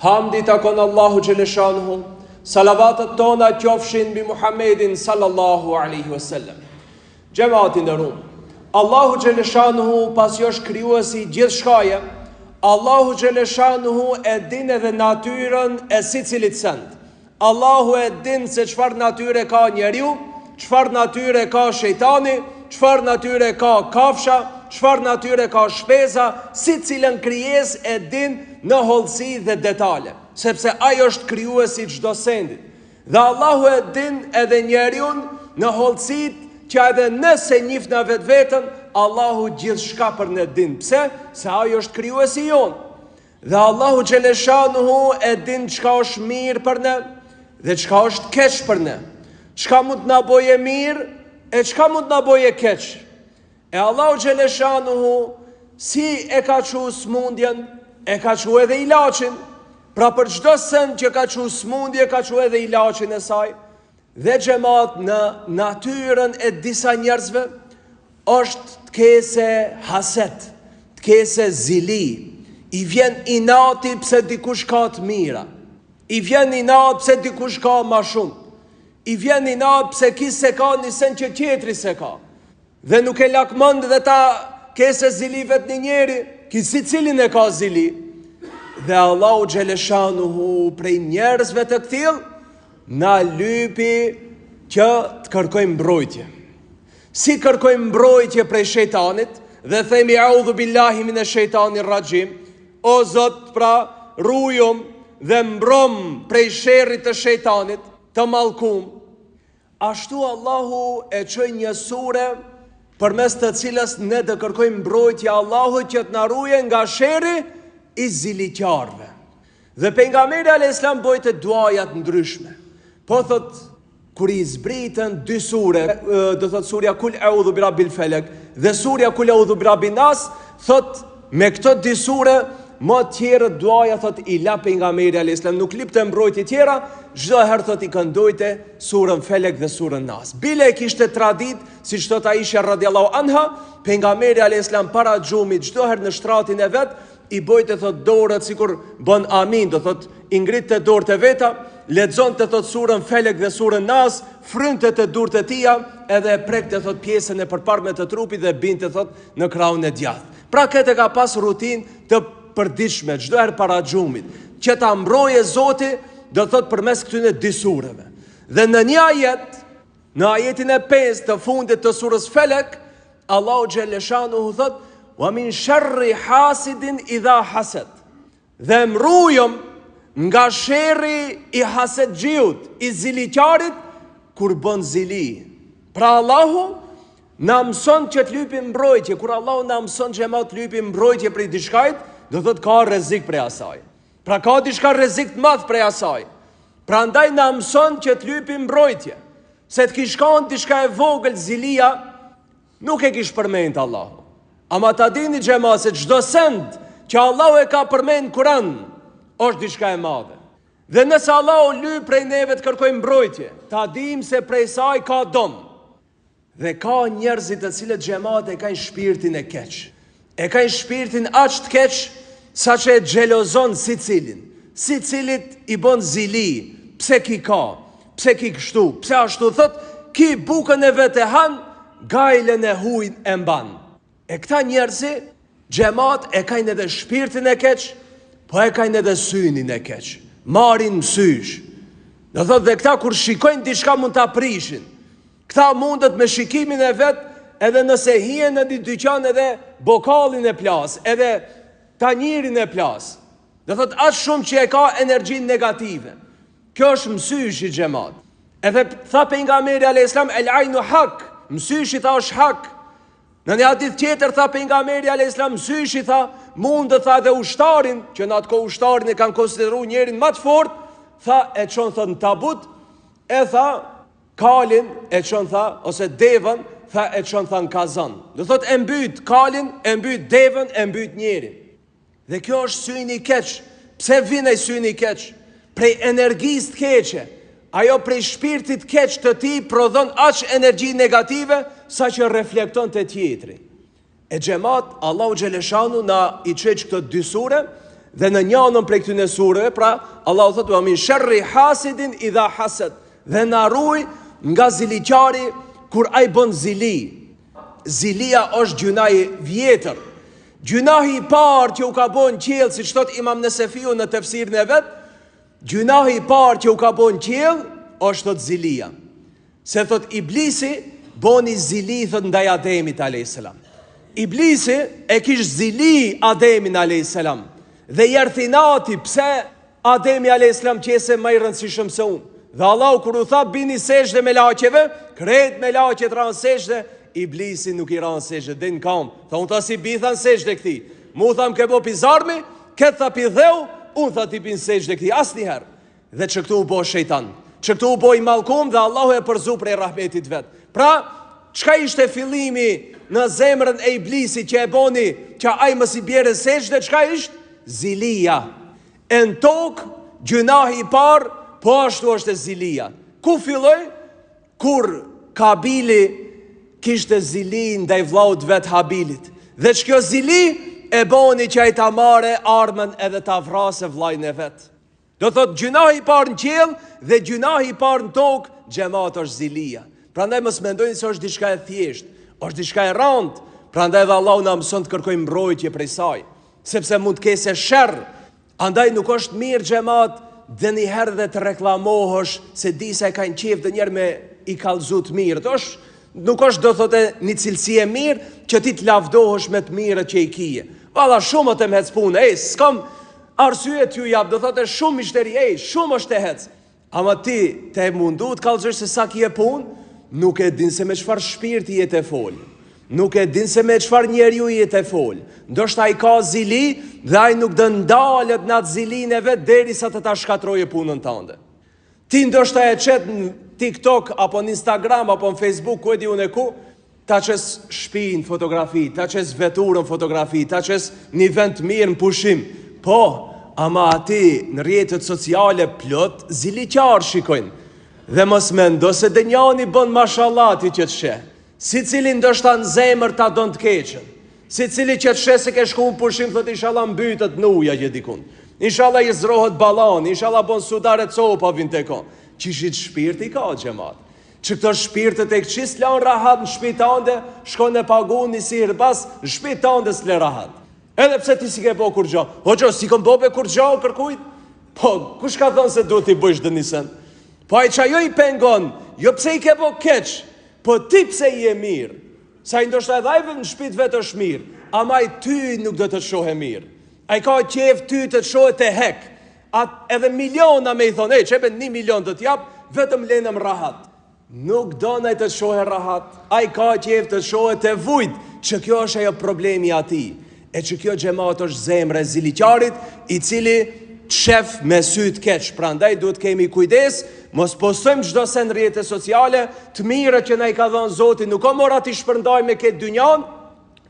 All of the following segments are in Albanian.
Hamdi takon Allahu Gjeleshanuhu, salavatet tona qofshin bi Muhammedin sallallahu alaihi wasallam. Gjematin e rum, Allahu Gjeleshanuhu pas jo shkryuesi gjithë shkaje, Allahu Gjeleshanuhu e din edhe natyren e si cilit send. Allahu e din se qfar natyre ka njeriu, qfar natyre ka shejtani, qfar natyre ka kafsha, qfar natyre ka shpeza, si cilën krijes e din në hollësi dhe detale, sepse ajo është krijuesi çdo sendi. Dhe Allahu e din edhe njeriun në hollësit që edhe nëse njif në vetë vetën, Allahu gjithë shka për në din. Pse? Se ajo është krijuesi jonë. Dhe Allahu Gjeleshanuhu e din qka është mirë për ne dhe qka është keq për ne. Qka mund në boje mirë e qka mund në boje keq. E Allahu Gjeleshanuhu si e ka qu smundjen, e ka qu edhe ilaqin. Pra për çdo send që ka qu smundje, ka qu edhe ilaqin e saj. Dhe xhamat në natyrën e disa njerëzve është të kese haset, të kese zili. I vjen inati pse dikush ka të mira. I vjen inat pse dikush ka ma shumë. I vjen inat pse ki se ka një sen që tjetri se ka. Dhe nuk e lakmënd dhe ta kese zili vet një njeri, ki si cilin e ka zili. Dhe Allahu Gjeleshanuhu prej njerëzve të këtil, na lypi që të kërkojmë mbrojtje. Si kërkojmë mbrojtje prej shejtanit, dhe themi audhu billahi mine shejtanir rajim, o Zot, pra rujum dhe mbrom prej sherrit të shejtanit, të mallkum. Ashtu Allahu e çoi një sure përmes të cilës ne të kërkojmë mbrojtje Allahut që të na ruje nga sherri i ziliqarve. Dhe pejgamberi alayhis salam bojte duajat ndryshme. Po thot, kur i zbritën dy sure, do thot surja Kul A'udhu Birabbil Falaq dhe surja Kul A'udhu Birabbin Nas, thot me këto dy sure më tjerë duaja thot i la pejgamberi alayhis salam, nuk lipte mbrojtje tjera, çdo herë thot i këndojte surën Felek dhe surën Nas. Bile e kishte tradit, siç thot Aisha radhiyallahu anha, pejgamberi alayhis salam para xhumit çdo herë në shtratin e vet i bojte thot dorët sikur bën amin, do thot i ngritte dorët e veta, lexonte thot surën Felek dhe surën Nas, frynte të durët e tia, edhe e prekte thot pjesën e përparme të trupit dhe binte thot në krahun e djathtë. Pra këtë ka pas rutinë të përditshme çdo herë para xhumit, që ta mbroje Zoti, do thot përmes këtyre dy sureve. Dhe në një ajet, në ajetin e 5 të fundit të surës Felek, Allahu Gjeleshanuhu thot: "Wa min sharri hasidin idha hasad." Dhe mrujëm nga sherri i hasedxhiut, i ziliqarit, kur bën zili. Pra Allahu na mëson që të lypim mbrojtje. Kur Allahu na mëson xhamat të lypim mbrojtje prej diçkait, do thot ka rrezik prej asaj. Pra ka diçka rrezik të madh prej asaj. Pra ndaj na mëson që të lypim mbrojtje. Se të kishkon diçka e vogël zilia, nuk e kish përmend Allahu. Ama ta dini xhamat se çdo send që Allahu e ka përmend Kur'an është diçka e madhe. Dhe nëse Allahu lyp prej neve të kërkojmë mbrojtje, ta dim se prej saj ka dom. Dhe ka njerëzit të cilët xhamat e kanë shpirtin e keq. E kanë shpirtin aq të keq sa që e xhelozon si cilit i bën zili. Pse ki ka, pse ki kështu, pse ashtu, thot, ki bukën e vetë e han, gajlen e hujn e mban. E këta njerëzi, xhamat e kanë edhe shpirtin e keq, po e kanë edhe synin e keq. Marin mësysh. Do thot, dhe këta kur shikojnë diçka mund ta prishin. Këta mundet me shikimin e vet, edhe nëse hien në një dyqan edhe bokallin e plas, edhe tanjirin e plas. Do thot, aq shumë që e ka energjin negative. Kjo është mësysh i xhamat. Edhe tha pejgamberi alayhis salam el ainu hak, mësyshi tha është hak. Në një hadith tjetër tha pejgamberi alayhis salam mësyshi tha mundet tha dhe ushtarin, që në atë kohë ushtarin e kanë konsideruar njerin më të fortë, tha e çon thot në tabut, e tha kalin e çon tha ose devën tha e çon tha në kazan. Do thot e mbyt kalin, e mbyt devën, e mbyt njerin. Dhe kjo është syni i keq. Pse vjen ai syni i keq? Prej energjisë të keqe. Ajo prej shpirtit keq të ti prodhon aq energji negative sa që reflekton të tjetri. E xhamat, Allahu Gjeleshanu na i qeq këtë dy sure Dhe në njënën prej këtyre sureve, pra Allahu thotë: "Wa min sharri hasidin idha hasad." Dhe na ruaj nga ziliqari kur ai bën zili. Zilia është gjunahi vjetër. Gjunahi i parë që u ka bën qiell, siç thot Imam Nesefiu në tefsirin e vet, gjunahi i parë që u ka bën qiell është thot zilia. Se thot Iblisi boni zili thot ndaj Ademit a.s. Iblisi e kish zili Ademin a.s. Dhe jerthinati pse Ademi a.s. qese më i rëndësishëm se unë. Dhe Allahu kur u tha bini sejdë me laqeve, krejt me laqet ranë sejdë, Iblisi nuk i ranë sejdë, dhe në kam. Tha unë tha si bithan sejdë këti. Mu tham ke bo pizarmi, këtë tha pidheu, unë tha tipin sejdë këti, asë njëherë. Dhe që këtu u bo shejtan, që këtu u bo i malkum dhe Allahu e përzu prej rahmetit vetë. Pra, qka ishte fillimi në zemrën e Iblisi që e boni, që aj mësi bjerë sejdë, qka ishte? Zilia. E në tokë, gjunahi i parë, po ashtu është e zilia. Ku filloj? Kur Kabili kishte zili ndaj vllaut vet Habilit. Dhe që kjo zili e boni që ai ta marre armën edhe ta vrasë vllajën e vet. Do thot gjunahi i parë në qiell dhe gjunahi i parë në tokë, xhamat është zilia. Prandaj mos mendojnë se është diçka e thjeshtë, është diçka e rëndë. Prandaj dhe Allahu na mëson të kërkojmë mbrojtje prej saj, sepse mund të kese sherr. Andaj nuk është mirë xhamat dhe njëherë dhe të reklamohësh se disa e kanë qef dhe njerë me i kalzut mirë. Nuk është do thote një cilësi e mirë që ti të lavdohësh me të mirë që i kije. Valla shumë të më hec punë, s'kam arsye t'ju jap, do thote shumë mishteri, shumë është të hec. Ama ti te mundu të kalzosh se sa kje punë, nuk e din se me qëfar shpirti jetë e folë. Nuk e din se me qëfar njeriu jetë e folë. Ndoshta i ka zili dhe ai nuk dë ndalët në atë zilin e vetë deri sa të ta shkatroje punën tënde. Ti ndoshta e qetë në TikTok, apo në Instagram, apo në Facebook, ku e di unë e ku, ta qes shpinë fotografi, ta qes veturën fotografi, ta qes një vend mirë në pushim. Po, ama ati në rjetët sociale plot, ziliqarë shikojnë. Dhe mos mendo se dhe njani bën mashallati që të shë. Si cili ndoshta në zemër ta don të keqen. Si cili që të shë se ke shku në pushim, thët inshallah mbytët në uja që dikun. Inshallah i zrohet balan, inshallah bon sudare copa vin të kon. Qishit shpirti ka xhamat. Që këto shpirtët e këqis lanë rahat në shpitande, shkon e pagun një si hirbas, në shpitande s'le rahat. Edhe pse ti si ke bo kur gjo. Hoqo, si kom bobe kur gjo kërkujt? Po, kush ka thonë se du t'i bëjsh dë njësën? Po ai qa jo i pengon, jo pse i ke bo keq, po ti pse i e mirë. Sa i ndoshta edhe ajve në shpit vetë është mirë, ama i ty nuk do të të shohe mirë. A i ka qef ty të të shohe të hek. Edhe miliona me i thonë, qepe 1 milion të t'jap, vetëm lenëm rahat. Nuk do nëjë të të shohe rahat. A i ka qef të të shohe të vujt, që kjo është ajo problemi ati. E që kjo xhamat është zemre e ziliqarit, i cili të shef me sytë keq. Prandaj duhet kemi kujdes, mos postojmë çdo se në rrjete sociale, të mire që na i ka dhënë Zoti, nuk o mora t'i shpërndaj me këtë dynjan,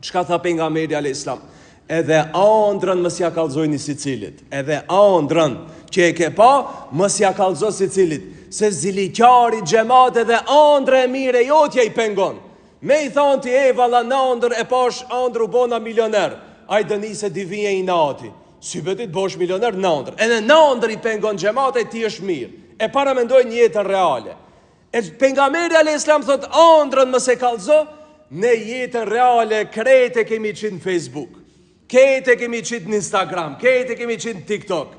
çka tha pejgamberi alayhis salam. Edhe ëndrën mos ja kallzojni sicilit. Edhe ëndrën që e ke pa, mos ja kallzo sicilit. Se ziliqari xhamat edhe ëndrë e mire jotja i pengon. Me i thonë ti valla në ëndër e pash ëndër u bona milioner. Ai dëni se divije i nati. Si betit bosh milioner në ëndër. Edhe në ëndër i pengon xhamat e ti është mirë. E para mendoj një jetën reale. E pejgamberi alayhis salam thot ëndrën mos e kallzo, ne jetën reale krete kemi qitë në Facebook. Kete kemi qitë në Instagram, kete kemi qitë në TikTok.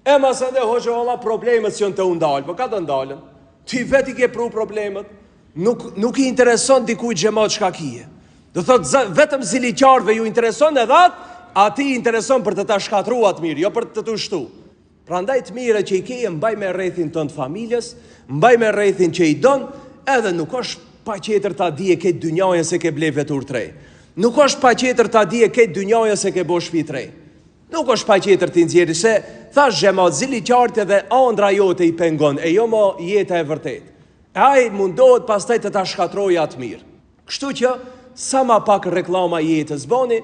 E masë ndë hoqë valla problemet që në të undalë, po ka të ndalën. Ti veti ke pru problemet, nuk i intereson dikuj xhamat çka kije. Do thot vetëm ziliqarve ju intereson edhe ati i intereson për të ta shkatruat mirë, jo për të të shtu. Prandaj të mire që i kije mbaj me rrethin të në familjes, mbaj me rrethin që i don, edhe nuk është pa qetër ta dije këtë dynjajën se ke ble vetur trej. Nuk është pa qetër ta dije këtë dynjajën se ke bo shpi trej. Nuk është pa qetër ti nxjerri se thash xhamat ziliqartë dhe ëndra jote i pengon, e jo mo jeta e vërtet. E ai mundohet pastaj të ta shkatrojë atë mirë. Kështu që sa ma pak reklama jetës boni,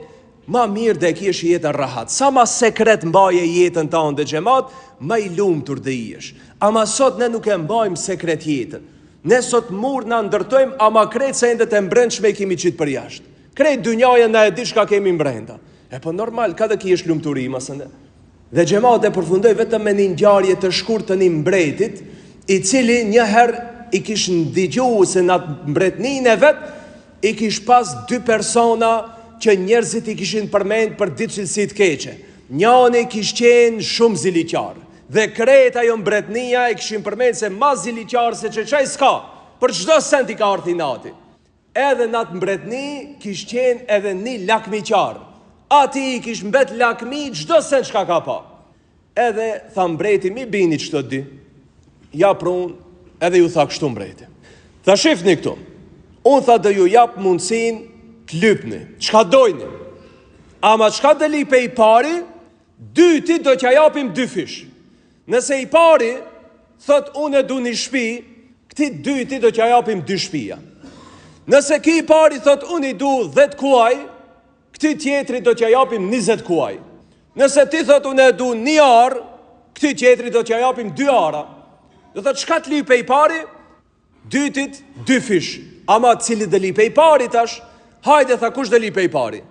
ma mirë dhe kish jetën rahat. Sa ma sekret mbaje jetën ta ndë xhamat, ma i lumtur dhe ish. Ama sot ne nuk e mbajmë sekret jetën. Ne sot mur në ndërtojmë, ama krejt se endet e mbrendshme i kemi qitë për jashtë. Krejt dynjajën na e di shka kemi mbrenda. E po normal, ka dhe ki është lumëturi, masë ne. Dhe xhamati e përfundoi vetëm me një ngjarje të shkurtë të një mbretit, i cili një herë i kish ndigjuar se në mbretninë e vet i kish pas dy persona që njerëzit i kishin përmend për ditë cilësi të keqe. Njëri kish qenë shumë ziliqar dhe krejt ajo mbretnia i kishin përmend se ma ziliqar se çaj s'ka, për çdo sent i ka ardhi nati. Edhe në atë mbretni kish qenë edhe një lakmiqar. Ati i kish mbet lakmi çdo sent çka ka pa. Edhe tha mbreti, mi bini çto dy. Ja prun, edhe ju tha kështu mbreti. Tha shifni këtu. Unë tha do ju jap mundësin të lypni, çka dojni. Ama çka do lipe i pari, dyti do t'ja japim 2 fish. Nëse i pari thot unë e du një shtëpi, këti dyti do t'ja japim 2 shtëpia. Nëse ki i pari thot unë i du 10 kuaj, këti tjetri do t'ja japim 20 kuaj. Nëse ti thot unë e du 1 arë, këti tjetri do t'ja japim 2 ara. Do thot çka t'lipe i pari, dytit 2 fish. Ama cili dhe lipe i pari tash, hajde tha kush dhe lipe i pari.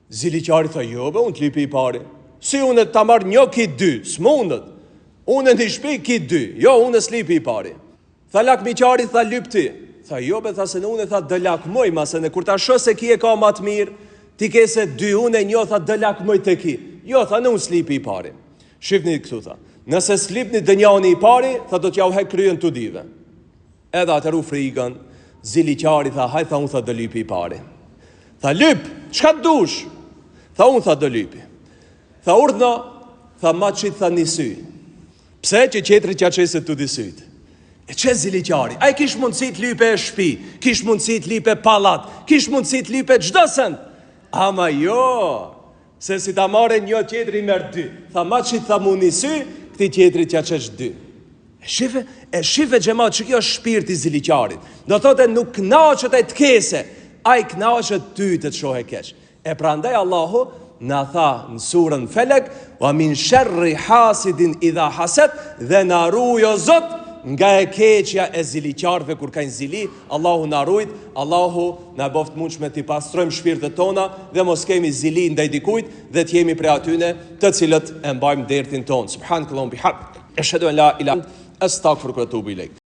Ziliqari tha jo be, unë t'lipe i pari. Si unë ta marr një kit 2, s'mundet. Unë në shtëpi kit 2, jo unë s'lipi i pari. Tha lakmiqari tha lyp ti. Tha jo be, tha se në unë tha dë lakmoj, ma se në kur ta shoh se ki e ka ma të mirë, ti ke se 2, unë e një tha dë lakmoj të ki. Jo, tha në unë s'lipi i pari. Shifni këtu tha, nëse s'lipni dë njani i pari, tha do t'ja u hek kryen të dive. Edhe atëru frikën, ziliqari tha, haj tha unë tha dë lipi i pari. Tha lyp, çka të dush? Tha unë tha dë lipi. Tha urdhna, tha ma qitë tha një sy. Pse që qetri qa qese të dy syt? E që ziliqari? A i kish mundësi të lype e shpi, kish mundësi të lype palat, kish mundësi të lype gjdo send. Ama jo, se si ta mare një qetri merë 2. Tha ma qitë tha mu një sy, këti qetri qa qesh 2. E shife gjemat që kjo është shpirti ziliqarit. Do thote nuk knaqët e të kese, a i knaqët ty të të shohe keq. E prandaj Allahu në tha në surën Felek, wa min sharri hasidin idha hased, dhe në rujo Zot nga e keqja e ziliqarve kur kajnë zili. Allahu në rujt, Allahu në boft mundshme t'i pastrojmë shpirtet tona dhe mos kemi zili ndaj dikujt dhe t'jemi pre atyne të cilët e mbajmë dertin tonë. Subhanakallahumma bihamdik, ashhadu an la ilaha illa anta, astaghfiruka wa atubu ilaik.